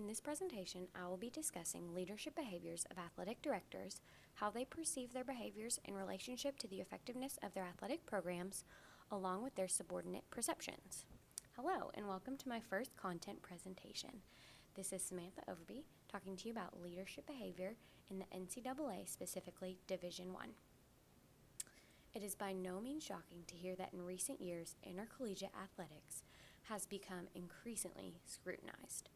In this presentation, I will be discussing leadership behaviors of athletic directors, how they perceive their behaviors in relationship to the effectiveness of their athletic programs, along with their subordinate perceptions. Hello, and welcome to my first content presentation. This is Samantha Overby talking to you about leadership behavior in the NCAA, specifically Division I. It is by no means shocking to hear that in recent years, intercollegiate athletics has become increasingly scrutinized.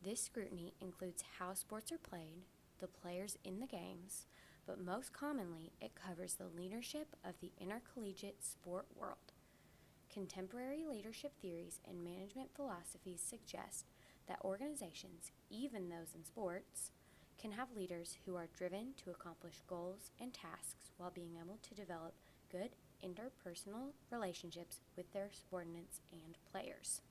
This scrutiny includes how sports are played, the players in the games, but most commonly it covers the leadership of the intercollegiate sport world. Contemporary leadership theories and management philosophies suggest that organizations, even those in sports, can have leaders who are driven to accomplish goals and tasks while being able to develop good interpersonal relationships with their subordinates and players.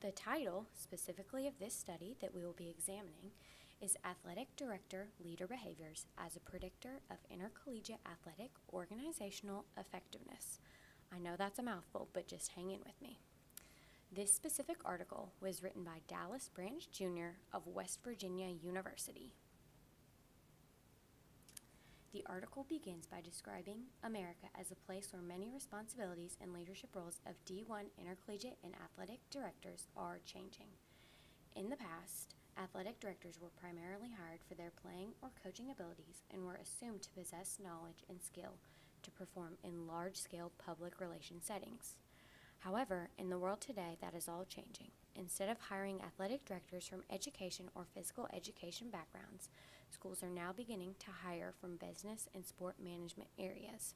The title, specifically of this study that we will be examining, is Athletic Director Leader Behaviors as a Predictor of Intercollegiate Athletic Organizational Effectiveness. I know that's a mouthful, but just hang in with me. This specific article was written by Dallas Branch Jr. of West Virginia University. The article begins by describing America as a place where many responsibilities and leadership roles of D1 intercollegiate and athletic directors are changing. In the past, athletic directors were primarily hired for their playing or coaching abilities and were assumed to possess knowledge and skill to perform in large-scale public relations settings. However, in the world today, that is all changing. Instead of hiring athletic directors from education or physical education backgrounds, schools are now beginning to hire from business and sport management areas.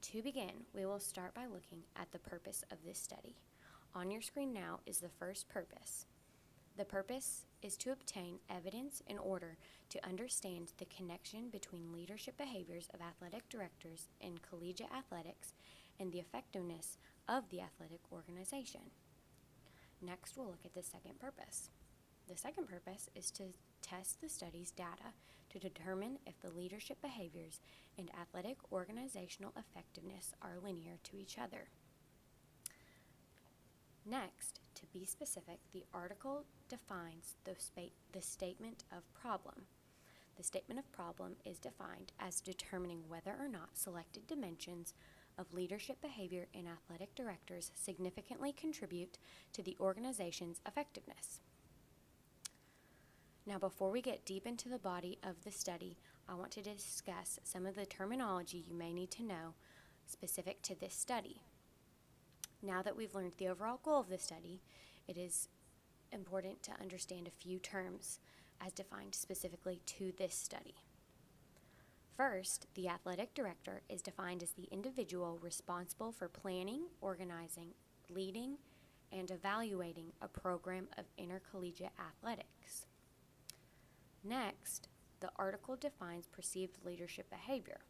To begin, we will start by looking at the purpose of this study. On your screen now is the first purpose. The purpose is to obtain evidence in order to understand the connection between leadership behaviors of athletic directors in collegiate athletics and the effectiveness of the athletic organization. Next, we'll look at the second purpose. The second purpose is to test the study's data to determine if the leadership behaviors and athletic organizational effectiveness are linear to each other. Next, to be specific, the article defines the statement of problem. The statement of problem is defined as determining whether or not selected dimensions of leadership behavior in athletic directors significantly contribute to the organization's effectiveness. Now, before we get deep into the body of the study, I want to discuss some of the terminology you may need to know specific to this study. Now that we've learned the overall goal of the study, it is important to understand a few terms as defined specifically to this study. First, the athletic director is defined as the individual responsible for planning, organizing, leading, and evaluating a program of intercollegiate athletics. Next, the article defines perceived leadership behavior.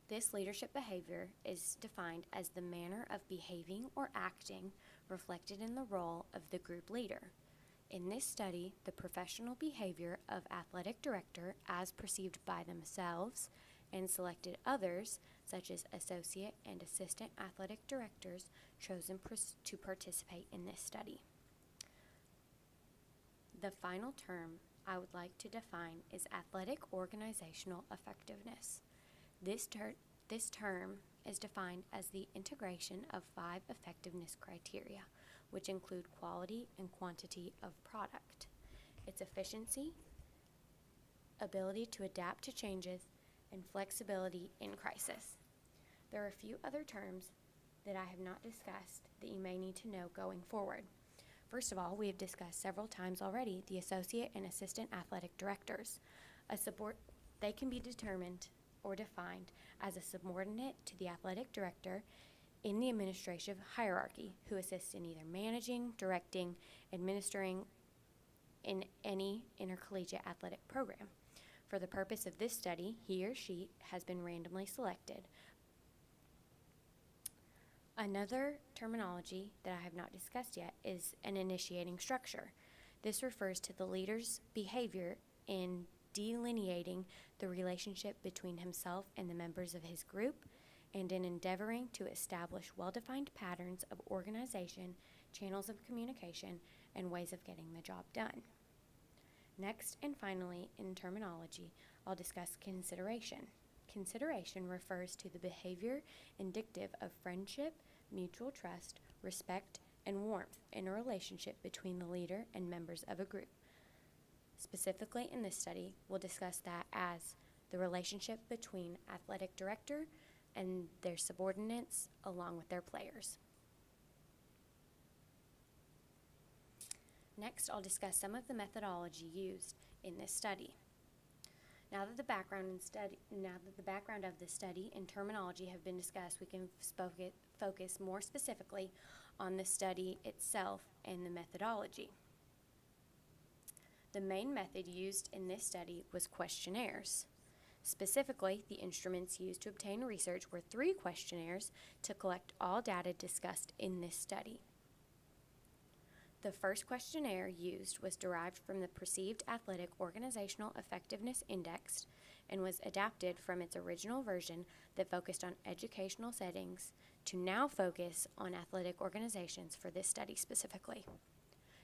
This leadership behavior is defined as the manner of behaving or acting reflected in the role of the group leader. In this study, the professional behavior of athletic director as perceived by themselves and selected others, such as associate and assistant athletic directors, chosen to participate in this study. The final term I would like to define is athletic organizational effectiveness. This term is defined as the integration of 5 effectiveness criteria, which include quality and quantity of product, its efficiency, ability to adapt to changes, and flexibility in crisis. There are a few other terms that I have not discussed that you may need to know going forward. First of all, we have discussed several times already the associate and assistant athletic directors. They can be determined or defined as a subordinate to the athletic director in the administrative hierarchy who assists in either managing, directing, administering in any intercollegiate athletic program. For the purpose of this study, he or she has been randomly selected. Another terminology that I have not discussed yet is an initiating structure. This refers to the leader's behavior in delineating the relationship between himself and the members of his group, and in endeavoring to establish well-defined patterns of organization channels of communication, and ways of getting the job done. Next and finally, in terminology, I'll discuss consideration. Consideration refers to the behavior indicative of friendship, mutual trust, respect, and warmth in a relationship between the leader and members of a group. Specifically in this study, we'll discuss that as the relationship between athletic director and their subordinates along with their players. Next, I'll discuss some of the methodology used in this study. Now that the background of the study and terminology have been discussed, we can focus more specifically on the study itself and the methodology. The main method used in this study was questionnaires. Specifically, the instruments used to obtain research were 3 questionnaires to collect all data discussed in this study. The first questionnaire used was derived from the Perceived Athletic Organizational Effectiveness Index and was adapted from its original version that focused on educational settings to now focus on athletic organizations for this study specifically.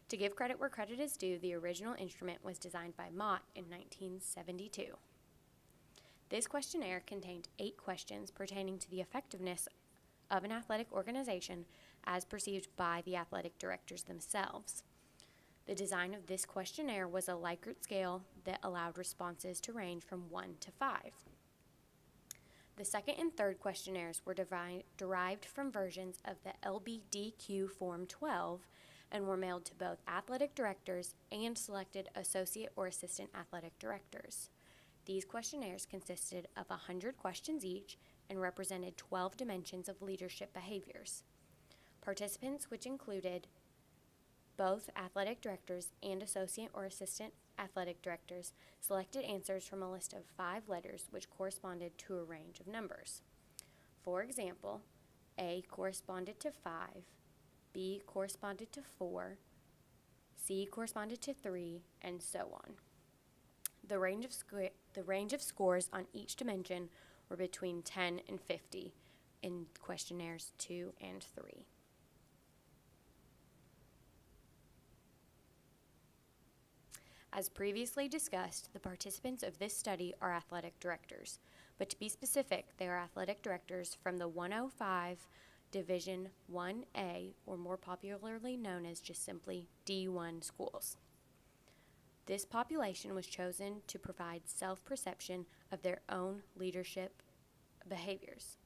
To give credit where credit is due, the original instrument was designed by Mott in 1972. This questionnaire contained 8 questions pertaining to the effectiveness of an athletic organization as perceived by the athletic directors themselves. The design of this questionnaire was a Likert scale that allowed responses to range from 1 to 5. The second and third questionnaires were derived from versions of the LBDQ Form 12 and were mailed to both athletic directors and selected associate or assistant athletic directors. These questionnaires consisted of 100 questions each and represented 12 dimensions of leadership behaviors. Participants, which included both athletic directors and associate or assistant athletic directors, selected answers from a list of 5 letters which corresponded to a range of numbers. For example, A corresponded to 5, B corresponded to 4, C corresponded to 3, and so on. The range of scores on each dimension were between 10 and 50 in questionnaires 2 and 3. As previously discussed, the participants of this study are athletic directors, but to be specific, they are athletic directors from the 105 Division 1A, or more popularly known as just simply D1 schools. This population was chosen to provide self-perception of their own leadership behaviors.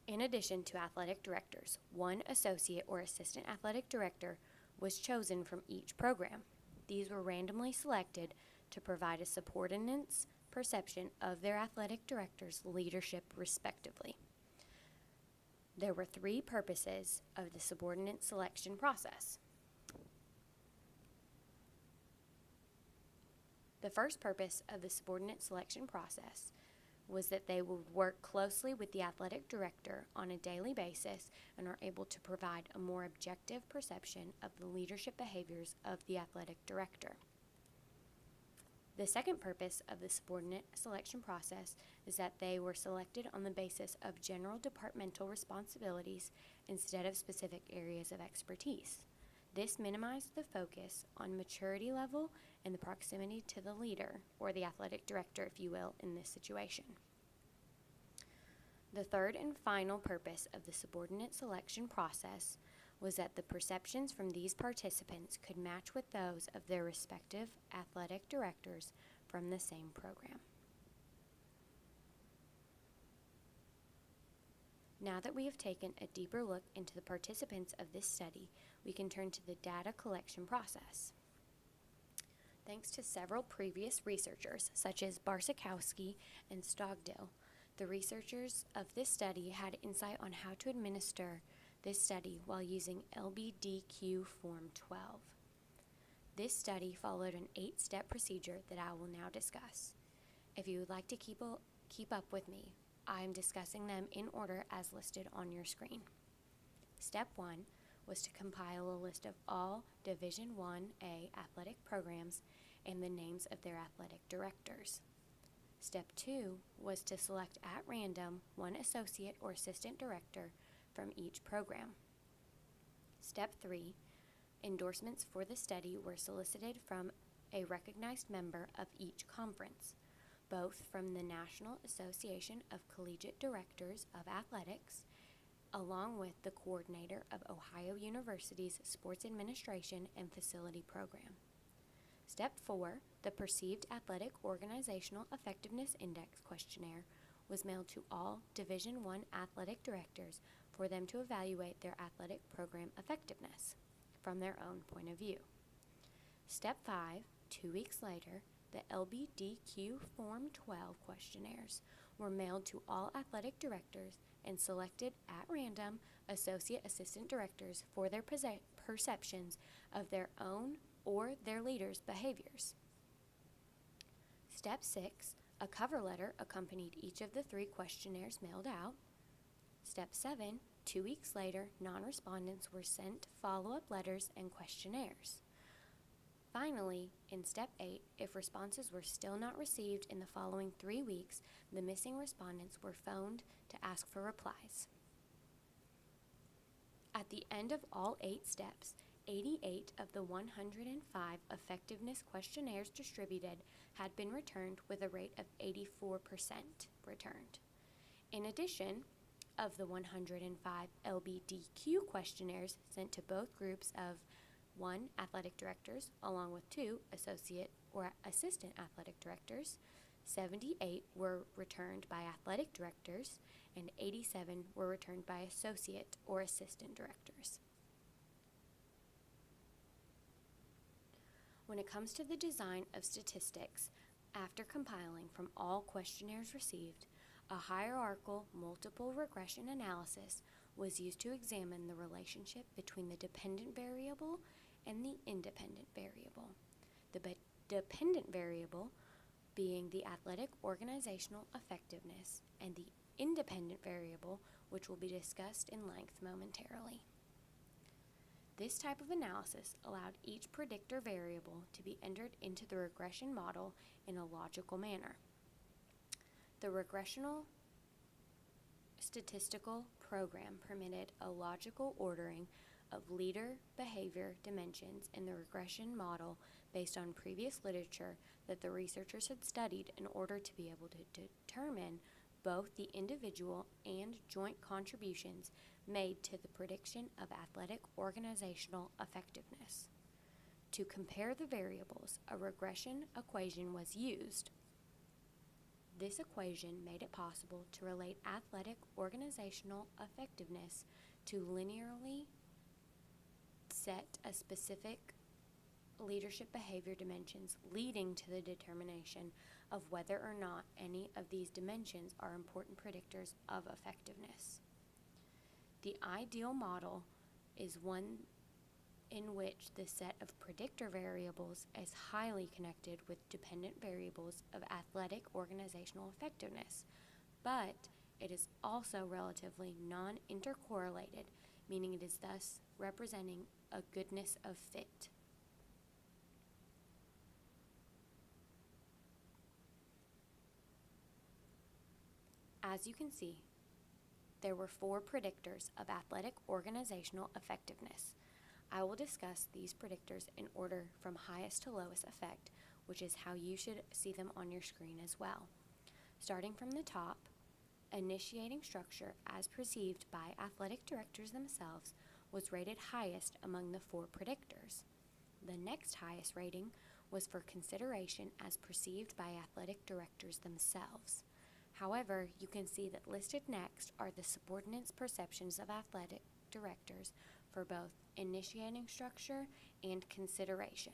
In addition to athletic directors, 1 associate or assistant athletic director was chosen from each program. These were randomly selected to provide a subordinate's perception of their athletic director's leadership respectively. There were 3 purposes of the subordinate selection process. The first purpose of the subordinate selection process was that they would work closely with the athletic director on a daily basis and are able to provide a more objective perception of the leadership behaviors of the athletic director. The second purpose of the subordinate selection process is that they were selected on the basis of general departmental responsibilities instead of specific areas of expertise. This minimized the focus on maturity level and the proximity to the leader, or the athletic director, if you will, in this situation. The third and final purpose of the subordinate selection process was that the perceptions from these participants could match with those of their respective athletic directors from the same program. Now that we have taken a deeper look into the participants of this study, we can turn to the data collection process. Thanks to several previous researchers, such as Barsakowski and Stogdill, the researchers of this study had insight on how to administer this study while using LBDQ Form 12. This study followed an 8-step procedure that I will now discuss. If you would like to keep up with me, I am discussing them in order as listed on your screen. Step 1 was to compile a list of all Division 1A athletic programs and the names of their athletic directors. Step 2 was to select at random 1 associate or assistant director from each program. Step 3, endorsements for the study were solicited from a recognized member of each conference, both from the National Association of Collegiate Directors of Athletics, along with the coordinator of Ohio University's Sports Administration and Facility Program. Step 4, the Perceived Athletic Organizational Effectiveness Index questionnaire was mailed to all Division I athletic directors for them to evaluate their athletic program effectiveness from their own point of view. Step 5, 2 weeks later, the LBDQ Form 12 questionnaires were mailed to all athletic directors and selected at random associate assistant directors for their perceptions of their own or their leaders' behaviors. Step 6, a cover letter accompanied each of the 3 questionnaires mailed out. Step 7, 2 weeks later, non-respondents were sent follow-up letters and questionnaires. Finally, in Step 8, if responses were still not received in the following 3 weeks, the missing respondents were phoned to ask for replies. At the end of all 8 steps, 88 of the 105 effectiveness questionnaires distributed had been returned with a rate of 84% returned. In addition, of the 105 LBDQ questionnaires sent to both groups of 1 athletic directors along with 2 associate or assistant athletic directors, 78 were returned by athletic directors and 87 were returned by associate or assistant directors. When it comes to the design of statistics, after compiling from all questionnaires received, a hierarchical multiple regression analysis was used to examine the relationship between the dependent variable and the independent variable. The dependent variable being the athletic organizational effectiveness and the independent variable, which will be discussed in length momentarily. This type of analysis allowed each predictor variable to be entered into the regression model in a logical manner. The regressional statistical program permitted a logical ordering of leader behavior dimensions in the regression model based on previous literature that the researchers had studied in order to be able to determine both the individual and joint contributions made to the prediction of athletic organizational effectiveness. To compare the variables, a regression equation was used. This equation made it possible to relate athletic organizational effectiveness to linearly set a specific leadership behavior dimensions, leading to the determination of whether or not any of these dimensions are important predictors of effectiveness. The ideal model is one in which the set of predictor variables is highly connected with dependent variables of athletic organizational effectiveness, but it is also relatively non-intercorrelated, meaning it is thus representing a goodness of fit. As you can see, there were 4 predictors of athletic organizational effectiveness. I will discuss these predictors in order from highest to lowest effect, which is how you should see them on your screen as well. Starting from the top, initiating structure as perceived by athletic directors themselves was rated highest among the 4 predictors. The next highest rating was for consideration as perceived by athletic directors themselves. However, you can see that listed next are the subordinates' perceptions of athletic directors for both initiating structure and consideration.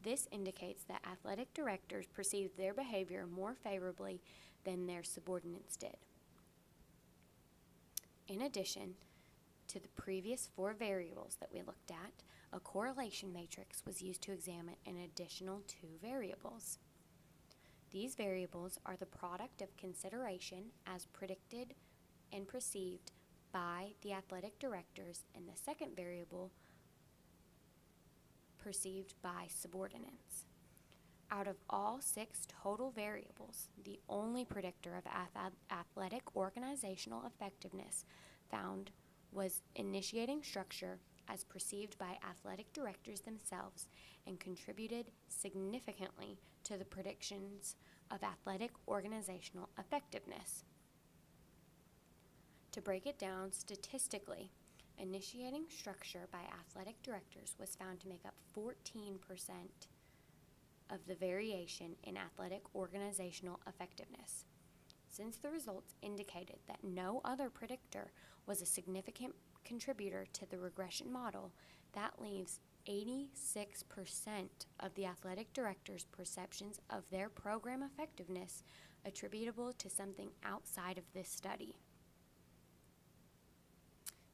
This indicates that athletic directors perceived their behavior more favorably than their subordinates did. In addition to the previous 4 variables that we looked at, a correlation matrix was used to examine an additional 2 variables. These variables are the product of consideration as predicted and perceived by the athletic directors, and the second variable perceived by subordinates. Out of all 6 total variables, the only predictor of athletic organizational effectiveness found was initiating structure as perceived by athletic directors themselves and contributed significantly to the predictions of athletic organizational effectiveness. To break it down statistically, initiating structure by athletic directors was found to make up 14% of the variation in athletic organizational effectiveness. Since the results indicated that no other predictor was a significant contributor to the regression model, that leaves 86% of the athletic directors' perceptions of their program effectiveness attributable to something outside of this study.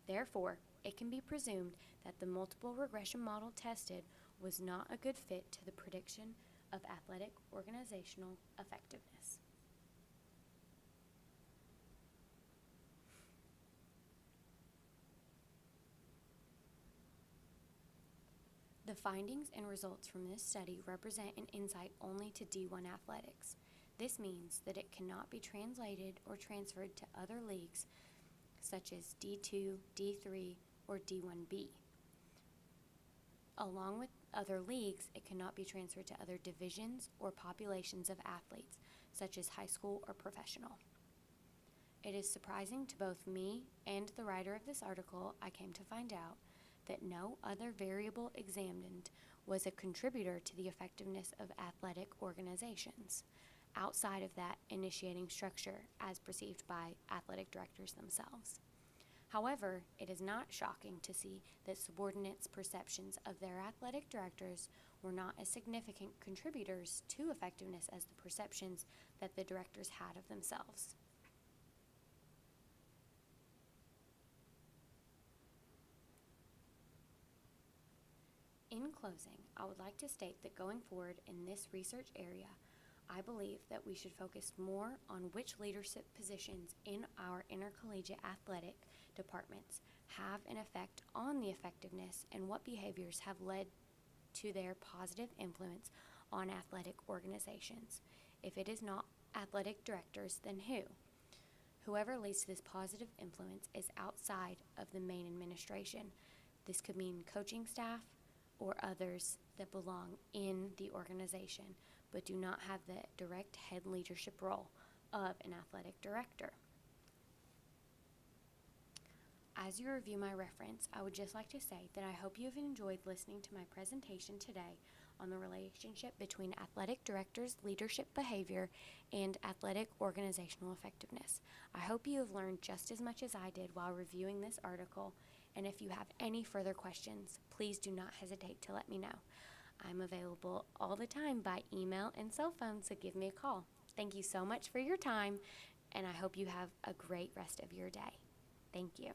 Therefore, it can be presumed that the multiple regression model tested was not a good fit to the prediction of athletic organizational effectiveness. The findings and results from this study represent an insight only to D1 athletics. This means that it cannot be translated or transferred to other leagues such as D2, D3, or D1B. Along with other leagues, it cannot be transferred to other divisions or populations of athletes, such as high school or professional. It is surprising to both me and the writer of this article, I came to find out that no other variable examined was a contributor to the effectiveness of athletic organizations, outside of that initiating structure as perceived by athletic directors themselves. However, it is not shocking to see that subordinates' perceptions of their athletic directors were not as significant contributors to effectiveness as the perceptions that the directors had of themselves. In closing, I would like to state that going forward in this research area, I believe that we should focus more on which leadership positions in our intercollegiate athletic departments have an effect on the effectiveness and what behaviors have led to their positive influence on athletic organizations. If it is not athletic directors, then who? Whoever leads to this positive influence is outside of the main administration. This could mean coaching staff or others that belong in the organization but do not have the direct head leadership role of an athletic director. As you review my reference, I would just like to say that I hope you have enjoyed listening to my presentation today on the relationship between athletic directors' leadership behavior and athletic organizational effectiveness. I hope you have learned just as much as I did while reviewing this article, and if you have any further questions, please do not hesitate to let me know. I'm available all the time by email and cell phone, so give me a call. Thank you so much for your time, and I hope you have a great rest of your day. Thank you.